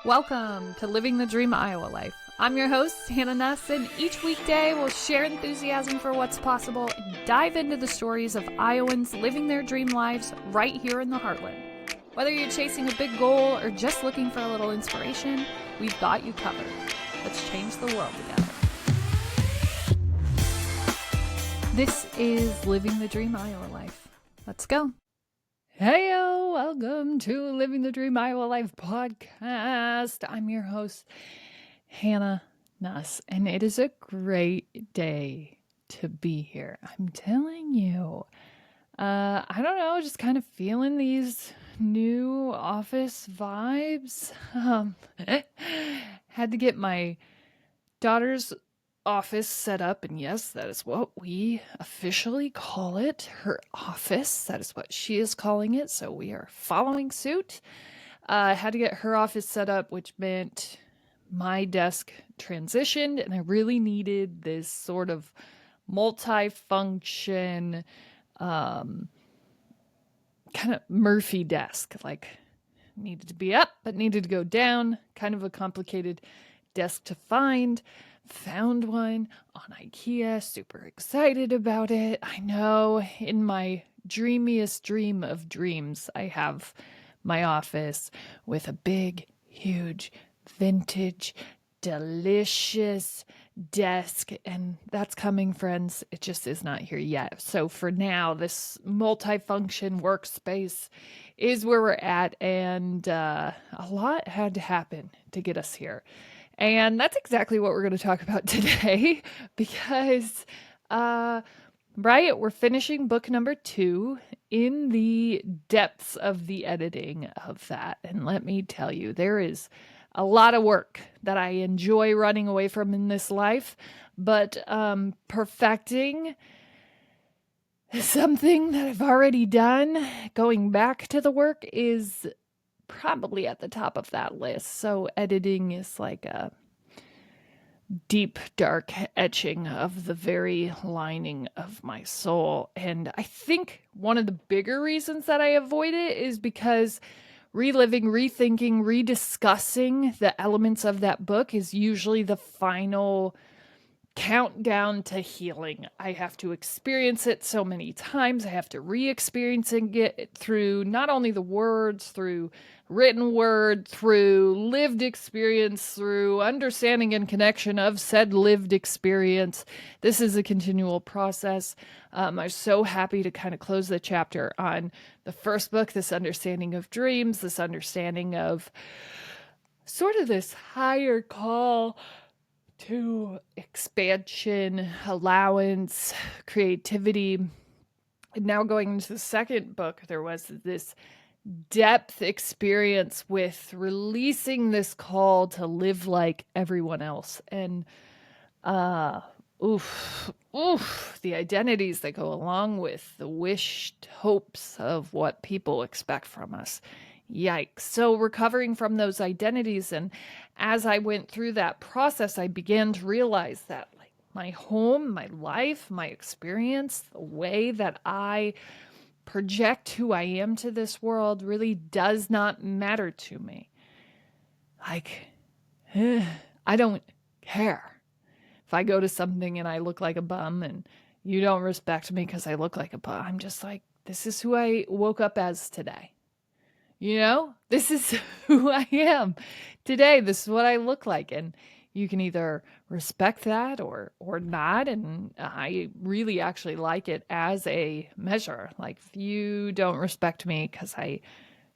Welcome to Living the Dream Iowa Life. I'm your host, Hannah Nuss, and each weekday we'll share enthusiasm for what's possible and dive into the stories of Iowans living their dream lives right here in the heartland. Whether you're chasing a big goal or just looking for a little inspiration, we've got you covered. Let's change the world together. This is Living the Dream Iowa Life. Let's go. Heyo, welcome to Living the Dream Iowa Life podcast. I'm your host, Hannah Nuss, and it is a great day to be here. I'm telling you. I don't know, just kind of feeling these new office vibes. Had to get my daughter's office set up, and yes, that is what we officially call it, her office. That is what she is calling it, so we are following suit. I had to get her office set up, which meant my desk transitioned, and I really needed this sort of multi-function kind of Murphy desk, like needed to be up but needed to go down, kind of a complicated desk to find. Found one on IKEA, super excited about it. I know, in my dreamiest dream of dreams, I have my office with a big, huge, vintage, delicious desk, and that's coming, friends. It just is not here yet. So for now, this multifunction workspace is where we're at, and a lot had to happen to get us here. And that's exactly what we're going to talk about today because, we're finishing book number 2 in the depths of the editing of that. And let me tell you, there is a lot of work that I enjoy running away from in this life, but perfecting something that I've already done, going back to the work, is probably at the top of that list. So editing is like a deep, dark etching of the very lining of my soul. And I think one of the bigger reasons that I avoid it is because reliving, rethinking, rediscussing the elements of that book is usually the final countdown to healing. I have to experience it so many times. I have to re-experiencing it through not only the words, through written word, through lived experience, through understanding and connection of said lived experience. This is a continual process. I'm so happy to kind of close the chapter on the first book, this understanding of dreams, this understanding of sort of this higher call to expansion, allowance, creativity. And now going into the second book, there was this depth experience with releasing this call to live like everyone else. And the identities that go along with the wished hopes of what people expect from us. Yikes. So recovering from those identities, and as I went through that process, I began to realize that like my home, my life, my experience, the way that I project who I am to this world really does not matter to me. Like, I don't care. If I go to something and I look like a bum and you don't respect me because I look like a bum, I'm just like, this is who I woke up as today. You know, this is who I am today. This is what I look like. And you can either respect that or not. And I really actually like it as a measure. Like, if you don't respect me because I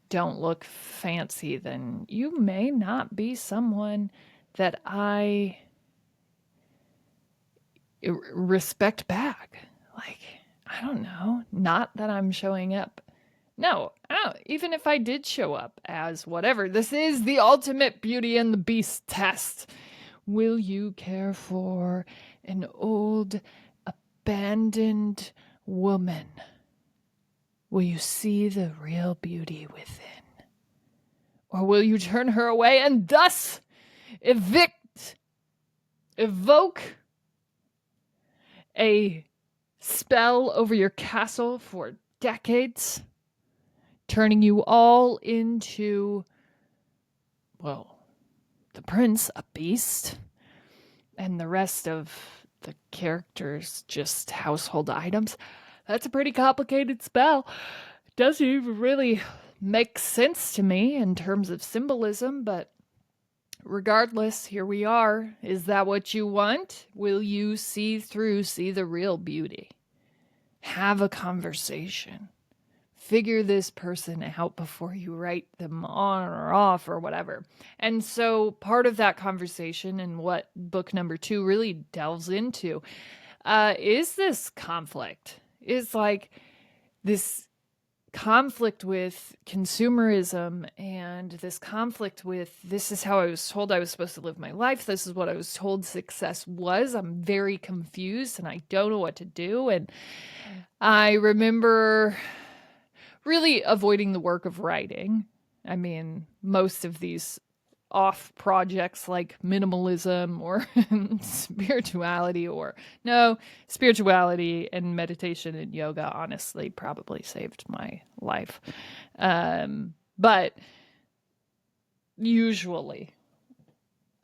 don't look fancy, then you may not be someone that I respect back. Like, I don't know, not that I'm showing up. No, even if I did show up as whatever, this is the ultimate Beauty and the Beast test. Will you care for an old, abandoned woman? Will you see the real beauty within? Or will you turn her away and thus evoke a spell over your castle for decades, turning you all into, well, prince a beast, and the rest of the characters just household items. That's a pretty complicated spell. Doesn't even really make sense to me in terms of symbolism, but regardless, here we are. Is that what you want? Will you see the real beauty? Have a conversation. Figure this person out before you write them on or off or whatever. And so part of that conversation and what book number 2 really delves into is this conflict. Is like this conflict with consumerism and this conflict with this is how I was told I was supposed to live my life. This is what I was told success was. I'm very confused and I don't know what to do. And I remember really avoiding the work of writing. I mean, most of these off projects like minimalism or spirituality and meditation and yoga honestly probably saved my life. But usually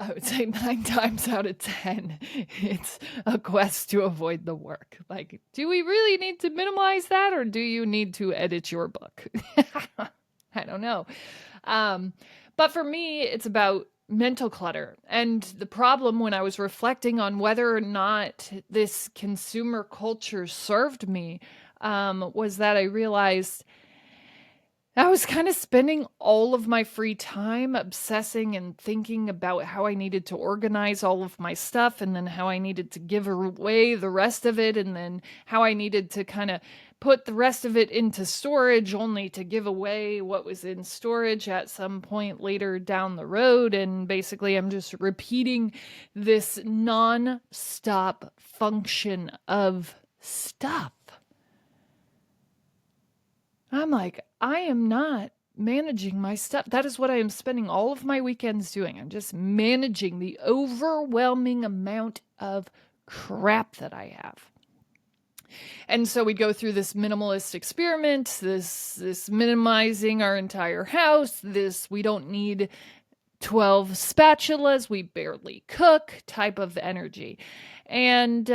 I would say 9 times out of 10, it's a quest to avoid the work. Like, do we really need to minimize that or do you need to edit your book? I don't know. But for me, it's about mental clutter. And the problem when I was reflecting on whether or not this consumer culture served me was that I realized I was kind of spending all of my free time obsessing and thinking about how I needed to organize all of my stuff and then how I needed to give away the rest of it and then how I needed to kind of put the rest of it into storage only to give away what was in storage at some point later down the road. And basically, I'm just repeating this non-stop function of stuff. I'm like, I am not managing my stuff. That is what I am spending all of my weekends doing. I'm just managing the overwhelming amount of crap that I have. And so we go through this minimalist experiment, this minimizing our entire house, this we don't need 12 spatulas, we barely cook type of energy. And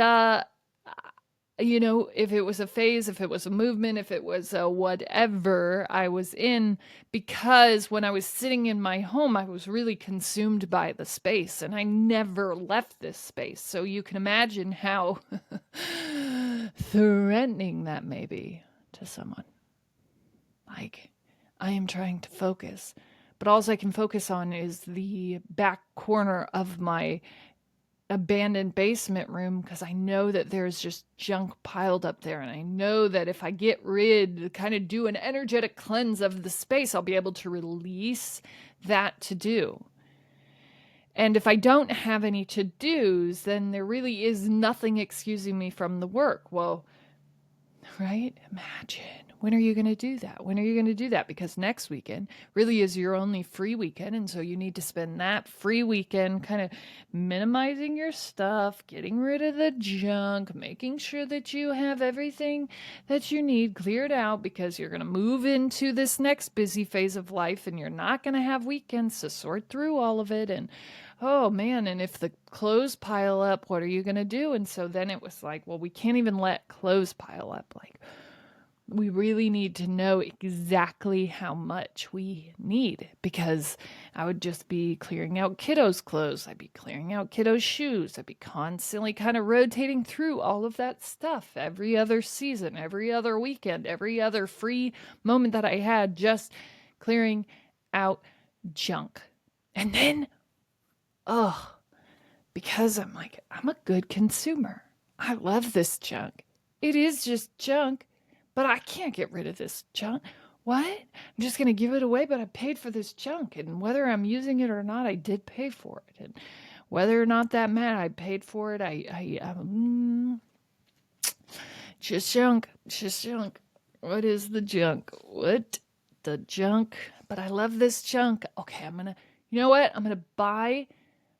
if it was a phase, if it was a movement, if it was a whatever I was in, because when I was sitting in my home, I was really consumed by the space and I never left this space. So you can imagine how threatening that may be to someone. Like, I am trying to focus, but all I can focus on is the back corner of my abandoned basement room because I know that there's just junk piled up there. And I know that if I get kind of do an energetic cleanse of the space, I'll be able to release that to do. And if I don't have any to-dos, then there really is nothing excusing me from the work. Well, right? Imagine. When are you going to do that? When are you going to do that? Because next weekend really is your only free weekend. And so you need to spend that free weekend kind of minimizing your stuff, getting rid of the junk, making sure that you have everything that you need cleared out because you're going to move into this next busy phase of life and you're not going to have weekends to sort through all of it. And oh man, and if the clothes pile up, what are you going to do? And so then it was like, well, we can't even let clothes pile up. Like, we really need to know exactly how much we need because I would just be clearing out kiddos' clothes. I'd be clearing out kiddos' shoes. I'd be constantly kind of rotating through all of that stuff every other season, every other weekend, every other free moment that I had, just clearing out junk. And then, because I'm like, I'm a good consumer. I love this junk. It is just junk. But I can't get rid of this junk. What? I'm just going to give it away, but I paid for this junk. And whether I'm using it or not, I did pay for it. And whether or not that meant I paid for it, just junk. Just junk. What is the junk? What? The junk. But I love this junk. Okay, you know what? I'm going to buy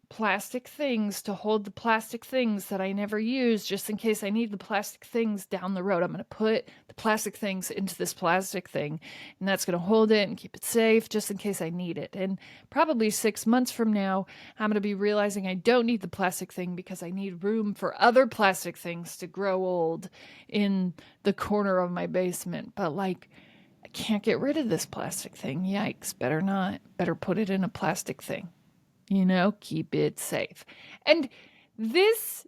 plastic things to hold the plastic things that I never use just in case I need the plastic things down the road. I'm going to put the plastic things into this plastic thing, and that's going to hold it and keep it safe just in case I need it. And probably 6 months from now, I'm going to be realizing I don't need the plastic thing because I need room for other plastic things to grow old in the corner of my basement. But like, I can't get rid of this plastic thing. Yikes, better not. Better put it in a plastic thing. Keep it safe. And this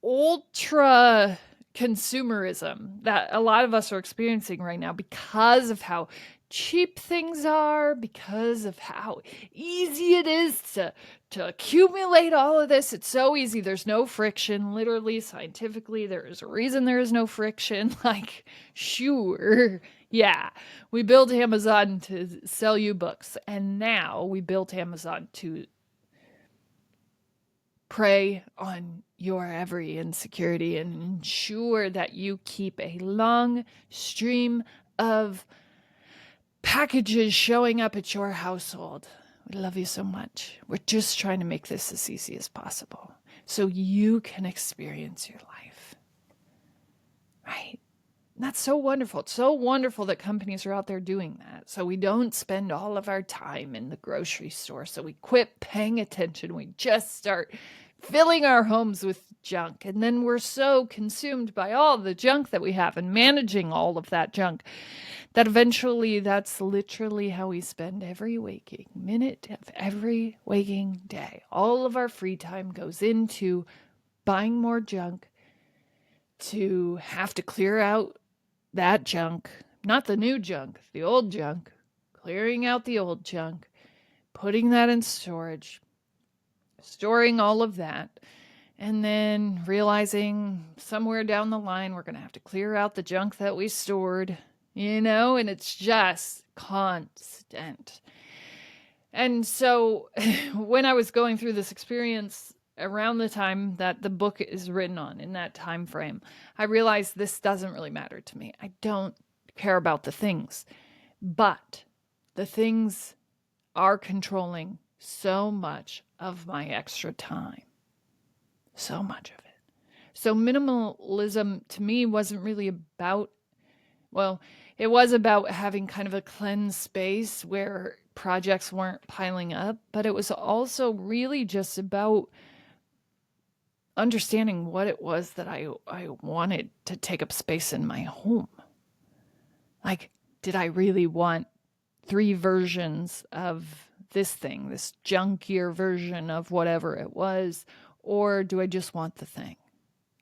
ultra consumerism that a lot of us are experiencing right now because of how cheap things are, because of how easy it is to accumulate all of this. It's so easy. There's no friction. Literally, scientifically, there is a reason there is no friction. Like, sure, yeah, we built Amazon to sell you books, and now we built Amazon to prey on your every insecurity and ensure that you keep a long stream of packages showing up at your household. We love you so much. We're just trying to make this as easy as possible so you can experience your life. Right? And that's so wonderful. It's so wonderful that companies are out there doing that. So we don't spend all of our time in the grocery store. So we quit paying attention. We just start filling our homes with junk. And then we're so consumed by all the junk that we have and managing all of that junk that eventually that's literally how we spend every waking minute of every waking day. All of our free time goes into buying more junk, to have to clear out that junk, not the new junk, the old junk, clearing out the old junk, putting that in storage, storing all of that, and then realizing somewhere down the line we're going to have to clear out the junk that we stored, and it's just constant. And so when I was going through this experience around the time that the book is written on, in that time frame, I realized this doesn't really matter to me. I don't care about the things, but the things are controlling so much of my extra time. So much of it. So minimalism to me wasn't really about, well, it was about having kind of a cleansed space where projects weren't piling up, but it was also really just about understanding what it was that I wanted to take up space in my home. Like, did I really want 3 versions of this thing, this junkier version of whatever it was, or do I just want the thing?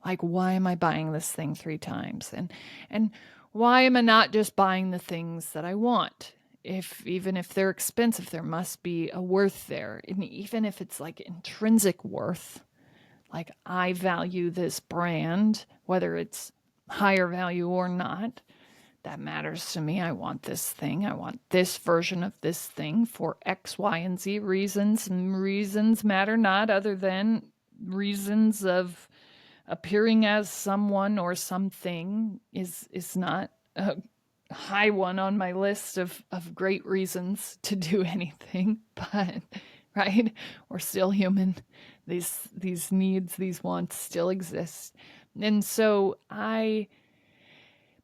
Like, why am I buying this thing 3 times? And why am I not just buying the things that I want? Even if they're expensive, there must be a worth there. And even if it's like intrinsic worth, like I value this brand, whether it's higher value or not, that matters to me. I want this thing. I want this version of this thing for X, Y, and Z reasons. And reasons matter not other than reasons of appearing as someone or something is not a high one on my list of great reasons to do anything. But right, we're still human. These needs, these wants still exist. And so I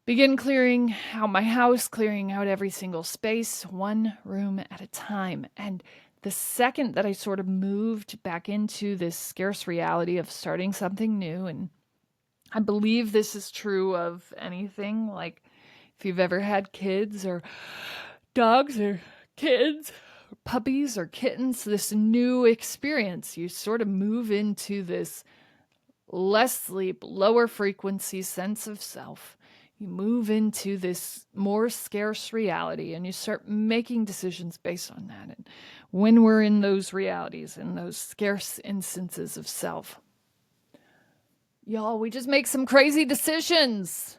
begin clearing out my house, clearing out every single space, one room at a time. And the second that I sort of moved back into this scarce reality of starting something new, and I believe this is true of anything, like if you've ever had kids or dogs or kids, or puppies or kittens, this new experience, you sort of move into this less sleep, lower frequency sense of self. You move into this more scarce reality and you start making decisions based on that. And when we're in those realities, in those scarce instances of self, y'all, we just make some crazy decisions,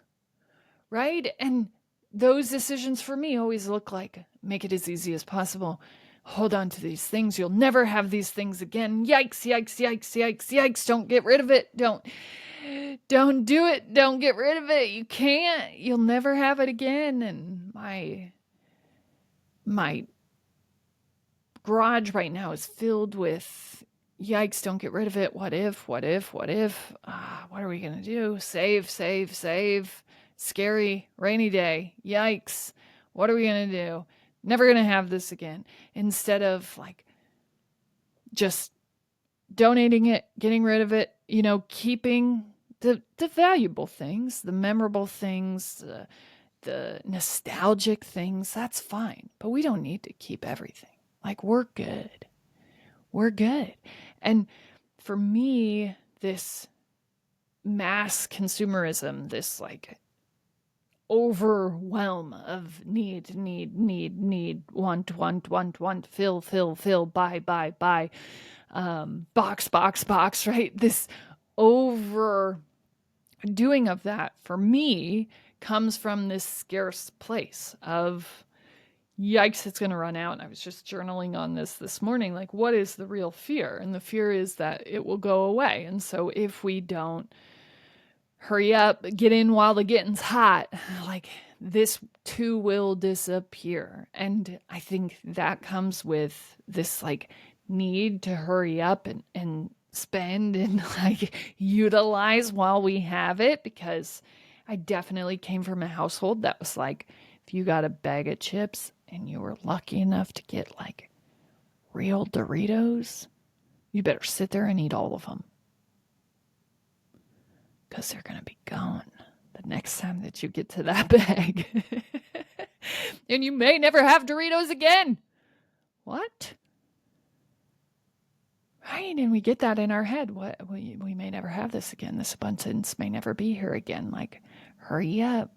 right? And those decisions for me always look like make it as easy as possible. Hold on to these things. You'll never have these things again. Yikes, yikes, yikes, yikes, yikes. Don't get rid of it. Don't do it. Don't get rid of it. You can't. You'll never have it again. And my garage right now is filled with, yikes, don't get rid of it. What if? What are we going to do? Save, save, save. Scary, rainy day. Yikes. What are we going to do? Never going to have this again. Instead of like just donating it, getting rid of it, keeping the valuable things, the memorable things, the nostalgic things, that's fine. But we don't need to keep everything. Like, we're good. We're good. And for me, this mass consumerism, this like overwhelm of need, want, fill, buy, box, right? This overdoing of that for me comes from this scarce place of yikes, it's going to run out. And I was just journaling on this morning, like, what is the real fear? And the fear is that it will go away. And so if we don't hurry up, get in while the getting's hot, like, this too will disappear. And I think that comes with this like need to hurry up and spend and like utilize while we have it, because I definitely came from a household that was like, if you got a bag of chips and you were lucky enough to get like real Doritos, you better sit there and eat all of them, because they're going to be gone the next time that you get to that bag. And you may never have Doritos again. What? Right? And we get that in our head. What? We may never have this again. This abundance may never be here again. Like, hurry up.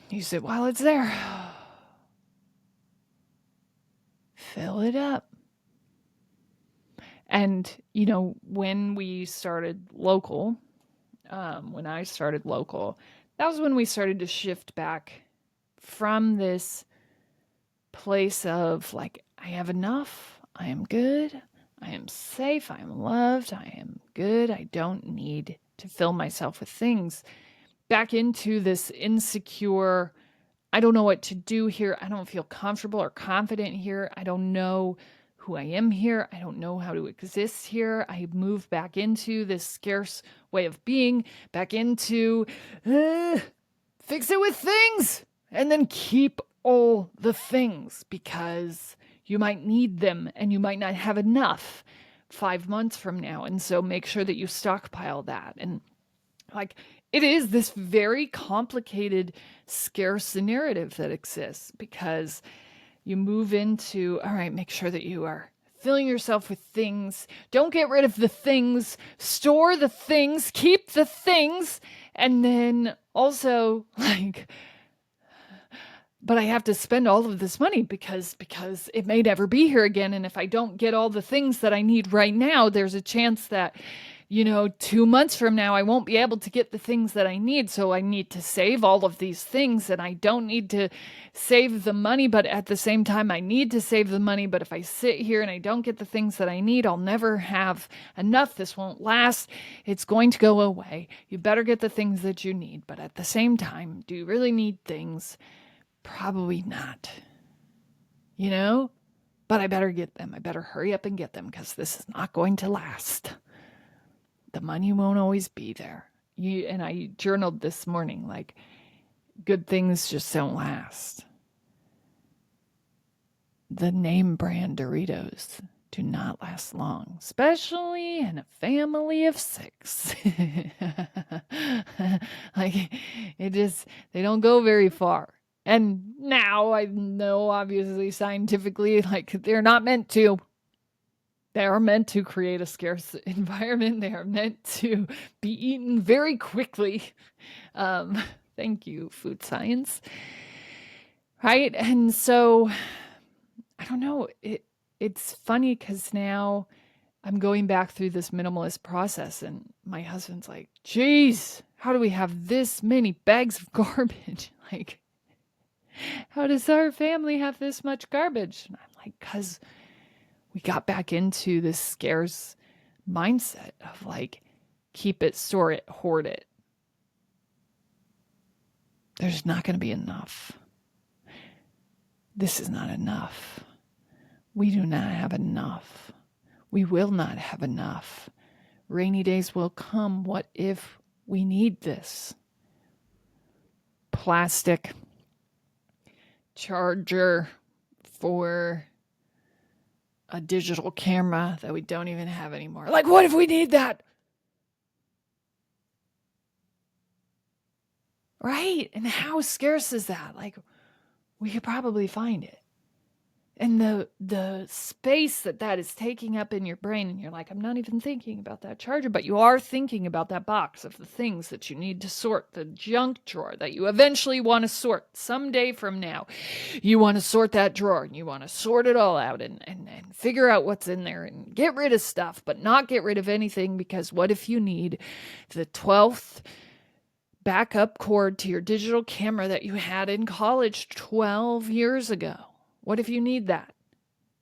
Use it while it's there. Fill it up. And, when we started local, when I started local, that was when we started to shift back from this place of like, I have enough, I am good, I am safe, I am loved, I am good, I don't need to fill myself with things, back into this insecure, I don't know what to do here, I don't feel comfortable or confident here, I don't know who I am here, I don't know how to exist here. I move back into this scarce way of being, back into fix it with things and then keep all the things, because you might need them and you might not have enough 5 months from now. And so make sure that you stockpile that. And like, it is this very complicated, scarce narrative that exists, because you move into, all right, make sure that you are filling yourself with things. Don't get rid of the things. Store the things. Keep the things. And then also, like, but I have to spend all of this money because it may never be here again. And if I don't get all the things that I need right now, there's a chance that, 2 months from now, I won't be able to get the things that I need. So I need to save all of these things, and I don't need to save the money, but at the same time, I need to save the money. But if I sit here and I don't get the things that I need, I'll never have enough. This won't last. It's going to go away. You better get the things that you need. But at the same time, do you really need things? Probably not. But I better get them. I better hurry up and get them, because this is not going to last. The money won't always be there. And I journaled this morning, like, good things just don't last. The name brand Doritos do not last long, especially in a family of 6. Like, they don't go very far. And now I know, obviously, scientifically, like, they're not meant to. They are meant to create a scarce environment. They are meant to be eaten very quickly. Thank you, food science. Right? And so, I don't know. It's funny because now I'm going back through this minimalist process, and my husband's like, geez, how do we have this many bags of garbage? Like, how does our family have this much garbage? And I'm like, because we got back into this scarce mindset of like, keep it, store it, hoard it. There's not going to be enough. This is not enough. We do not have enough. We will not have enough. Rainy days will come. What if we need this? Plastic charger for a digital camera that we don't even have anymore. Like, what if we need that? Right? And how scarce is that? Like, we could probably find it. And the space that is taking up in your brain, and you're like, I'm not even thinking about that charger, but you are thinking about that box of the things that you need to sort, the junk drawer that you eventually want to sort someday from now. You want to sort that drawer, and you want to sort it all out and figure out what's in there and get rid of stuff, but not get rid of anything, because what if you need the 12th backup cord to your digital camera that you had in college 12 years ago? What if you need that?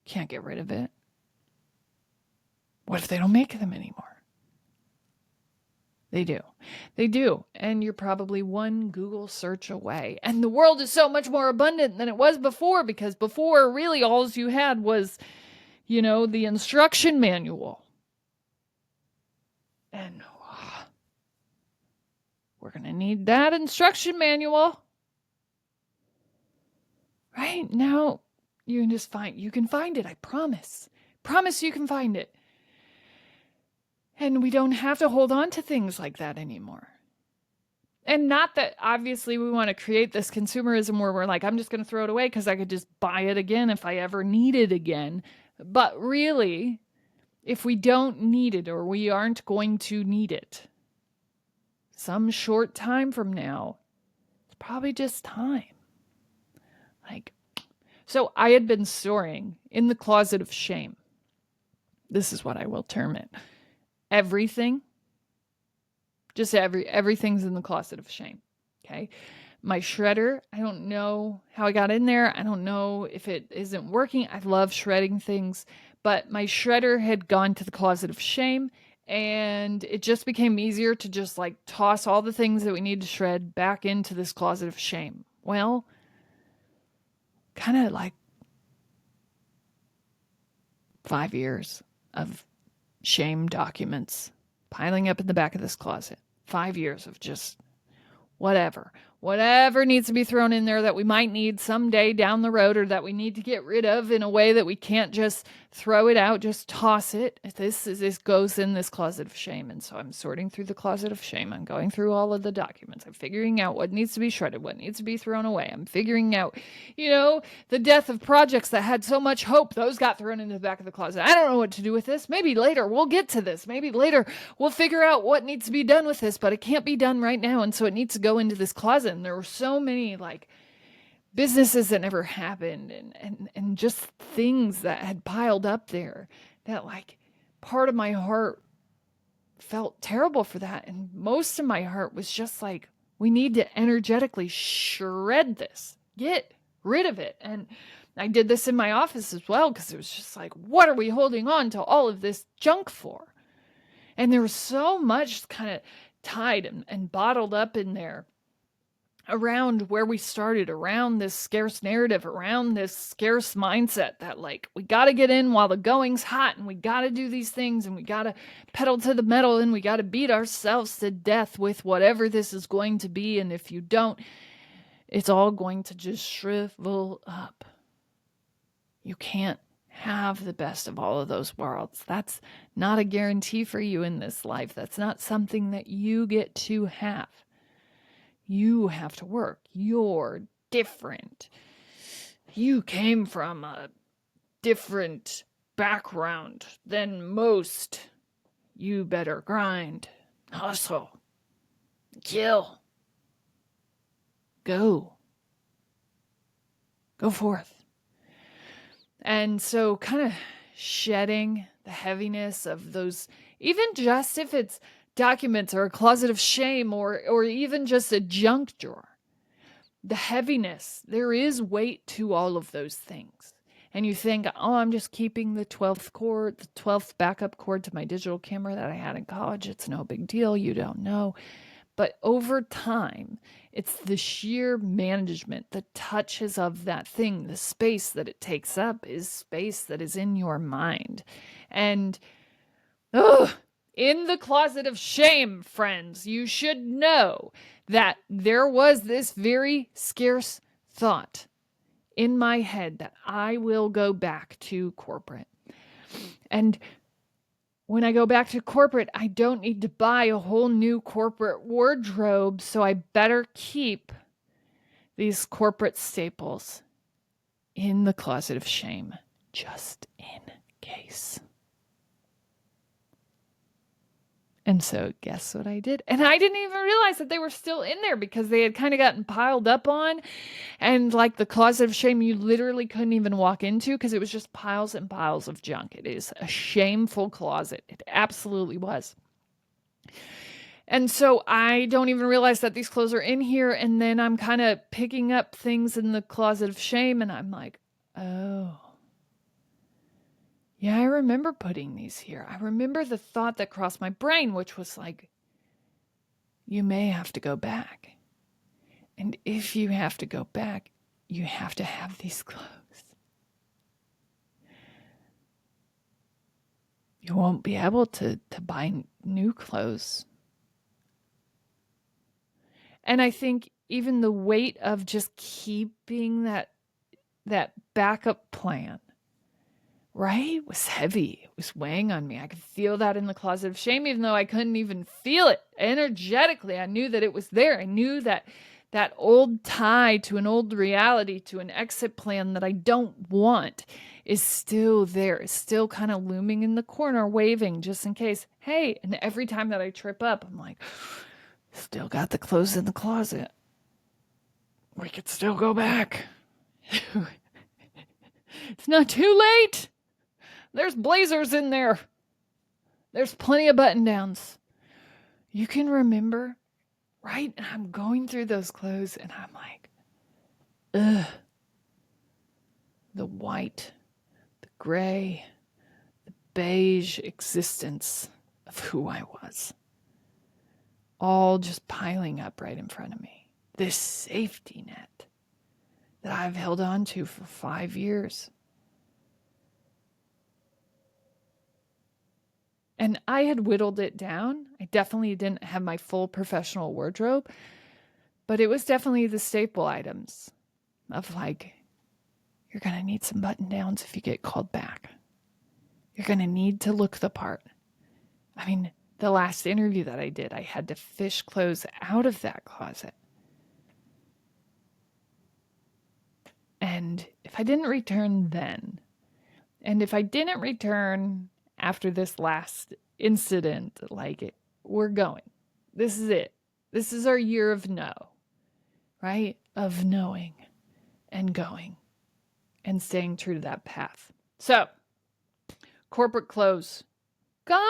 Can't get rid of it. What if they don't make them anymore? They do. They do. And you're probably one Google search away. And the world is so much more abundant than it was before, because before, really, all you had was, the instruction manual. And we're going to need that instruction manual. Right? Now, you can find it. I promise. Promise you can find it. And we don't have to hold on to things like that anymore. And not that obviously we want to create this consumerism where we're like, I'm just going to throw it away because I could just buy it again if I ever need it again. But really, if we don't need it, or we aren't going to need it some short time from now, it's probably just time. So I had been storing in the closet of shame. This is what I will term it. Everything. Just everything's in the closet of shame. Okay. My shredder, I don't know how I got in there. I don't know if it isn't working. I love shredding things, but my shredder had gone to the closet of shame, and it just became easier to just like toss all the things that we need to shred back into this closet of shame. Well, kind of like 5 years of shame documents piling up in the back of this closet. 5 years of just whatever needs to be thrown in there that we might need someday down the road, or that we need to get rid of in a way that we can't just throw it out, just toss it. This goes in this closet of shame. And so I'm sorting through the closet of shame. I'm going through all of the documents. I'm figuring out what needs to be shredded, what needs to be thrown away. I'm figuring out, the death of projects that had so much hope. Those got thrown into the back of the closet. I don't know what to do with this. Maybe later we'll get to this. Maybe later we'll figure out what needs to be done with this, but it can't be done right now. And so it needs to go into this closet. And there were so many businesses that never happened, and just things that had piled up there that part of my heart felt terrible for that. And most of my heart was just like, we need to energetically shred this, get rid of it. And I did this in my office as well, because it was just like, what are we holding on to all of this junk for? And there was so much kind of tied and bottled up in there around where we started, around this scarce narrative, around this scarce mindset that we got to get in while the going's hot, and we got to do these things, and we got to pedal to the metal, and we got to beat ourselves to death with whatever this is going to be. And if you don't, it's all going to just shrivel up. You can't have the best of all of those worlds. That's not a guarantee for you in this life. That's not something that you get to have. You have to work. You're different. You came from a different background than most. You better grind, hustle, kill. Go forth. And so kind of shedding the heaviness of those, even just if it's documents or a closet of shame, or even just a junk drawer. The heaviness, there is weight to all of those things. And you think, oh, I'm just keeping the 12th backup cord to my digital camera that I had in college. It's no big deal. You don't know. But over time, it's the sheer management, the touches of that thing, the space that it takes up is space that is in your mind. And, in the closet of shame, friends, you should know that there was this very scarce thought in my head that I will go back to corporate. And when I go back to corporate, I don't need to buy a whole new corporate wardrobe, so I better keep these corporate staples in the closet of shame, just in case. And so guess what I did? And I didn't even realize that they were still in there because they had kind of gotten piled up on. And like the closet of shame, you literally couldn't even walk into because it was just piles and piles of junk. It is a shameful closet. It absolutely was. And so I don't even realize that these clothes are in here. And then I'm kind of picking up things in the closet of shame. And I'm like, oh. Yeah, I remember putting these here. I remember the thought that crossed my brain, which was like, you may have to go back. And if you have to go back, you have to have these clothes. You won't be able to buy new clothes. And I think even the weight of just keeping that backup plan, right, was heavy. It was weighing on me. I could feel that in the closet of shame, even though I couldn't even feel it energetically. I knew that it was there. I knew that that old tie to an old reality, to an exit plan that I don't want, is still there, is still kind of looming in the corner, waving just in case. Hey, and every time that I trip up, I'm like, still got the clothes in the closet. We could still go back. It's not too late. There's blazers in there. There's plenty of button downs. You can remember, right? And I'm going through those clothes and I'm like, ugh. The white, the gray, the beige existence of who I was. All just piling up right in front of me. This safety net that I've held on to for 5 years. And I had whittled it down. I definitely didn't have my full professional wardrobe, but it was definitely the staple items of like, you're going to need some button downs if you get called back. You're going to need to look the part. I mean, the last interview that I did, I had to fish clothes out of that closet. And if I didn't return then, and if I didn't return after this last incident, like, we're going. This is it. This is our year of no, right? Of knowing and going and staying true to that path. So, corporate clothes, gone.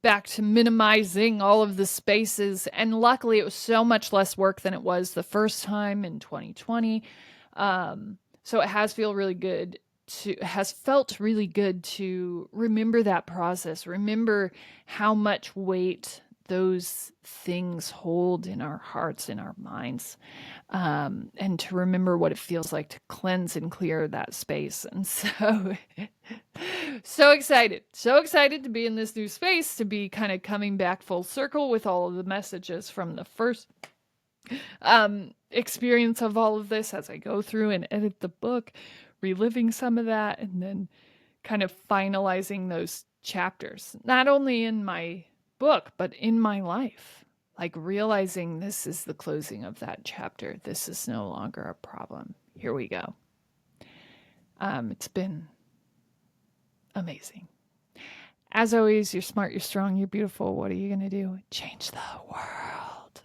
Back to minimizing all of the spaces. And luckily, it was so much less work than it was the first time in 2020. So it has felt really good to remember that process, remember how much weight those things hold in our hearts, in our minds, and to remember what it feels like to cleanse and clear that space. And so, so excited to be in this new space, to be kind of coming back full circle with all of the messages from the first experience of all of this as I go through and edit the book, reliving some of that, and then kind of finalizing those chapters, not only in my book, but in my life. Like realizing this is the closing of that chapter. This is no longer a problem. Here we go. It's been amazing. As always, you're smart, you're strong, you're beautiful. What are you going to do? Change the world.